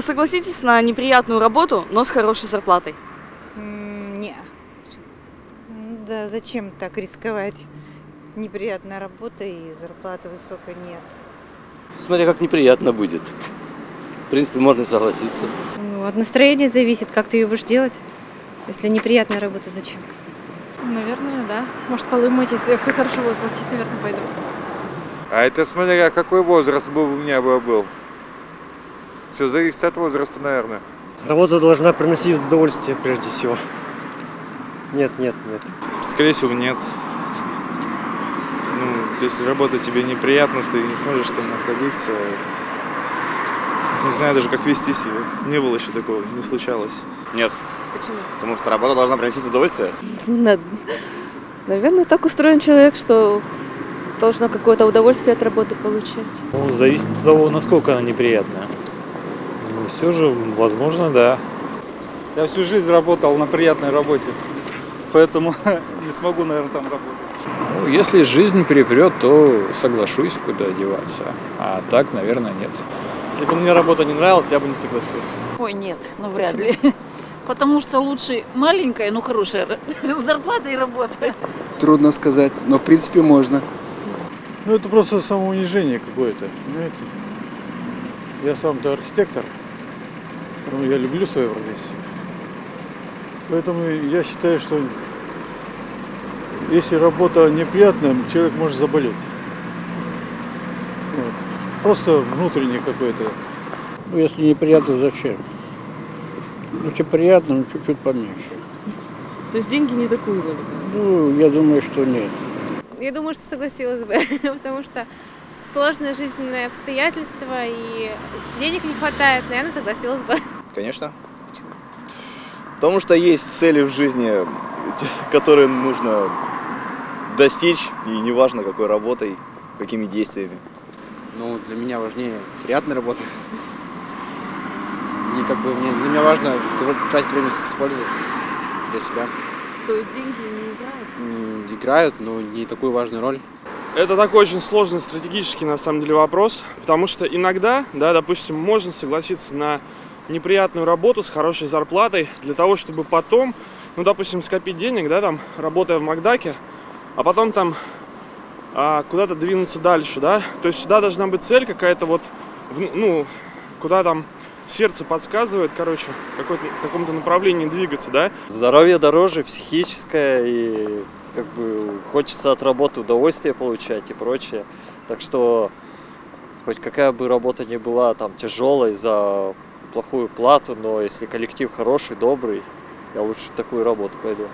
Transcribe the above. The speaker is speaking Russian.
Вы согласитесь на неприятную работу, но с хорошей зарплатой? Не. Да, зачем так рисковать? Неприятная работа и зарплата высокая нет. Смотря как неприятно будет. В принципе, можно согласиться. Ну, от настроения зависит, как ты ее будешь делать. Если неприятная работа, зачем? Наверное, да. Может, полы мыть, если хорошо будет платить, наверное, пойду. А это смотря какой возраст был у меня был. Все зависит от возраста, наверное. Работа должна приносить удовольствие прежде всего. Нет. Скорее всего, нет. Ну, если работа тебе неприятна, ты не сможешь там находиться. Не знаю даже, как вести себя. Не было еще такого, не случалось. Нет. Почему? Потому что работа должна приносить удовольствие. Наверное, так устроен человек, что должно какое-то удовольствие от работы получать. Ну, зависит от того, насколько она неприятная. Ну, все же, возможно, да. Я всю жизнь работал на приятной работе, поэтому не смогу, наверное, там работать. Ну, если жизнь перепрет, то соглашусь, куда деваться. А так, наверное, нет. Если бы мне работа не нравилась, я бы не согласился. Ой, нет, ну вряд ли. Потому что лучше маленькая, но хорошая зарплата и работать. Трудно сказать, но в принципе можно. Ну, это просто самоунижение какое-то, понимаете? Я сам-то архитектор, поэтому я люблю свою профессию. Поэтому я считаю, что если работа неприятная, человек может заболеть. Вот. Просто внутреннее какое-то. Ну, если неприятно, зачем? Ну, что приятно, но чуть-чуть поменьше. То есть деньги не такую роль? Ну, я думаю, что нет. Я думаю, что согласилась бы, потому что сложные жизненные обстоятельства и денег не хватает, наверное, согласилась бы. Конечно. Потому что есть цели в жизни, которые нужно достичь, и неважно какой работой, какими действиями. Ну, для меня важнее приятная работа. И как бы для меня важно тратить время с пользой для себя. То есть деньги не играют? Играют, но не такую важную роль. Это такой очень сложный стратегический, на самом деле, вопрос, потому что иногда, да, допустим, можно согласиться на неприятную работу с хорошей зарплатой для того, чтобы потом, ну, допустим, скопить денег, да, там, работая в Макдаке, а потом там куда-то двинуться дальше, да, то есть всегда должна быть цель какая-то вот, ну, куда там сердце подсказывает, короче, в каком-то направлении двигаться, да. Здоровье дороже, психическое, и как бы хочется от работы удовольствие получать и прочее. Так что хоть какая бы работа ни была там тяжелой за плохую плату, но если коллектив хороший, добрый, я лучше в такую работу пойду.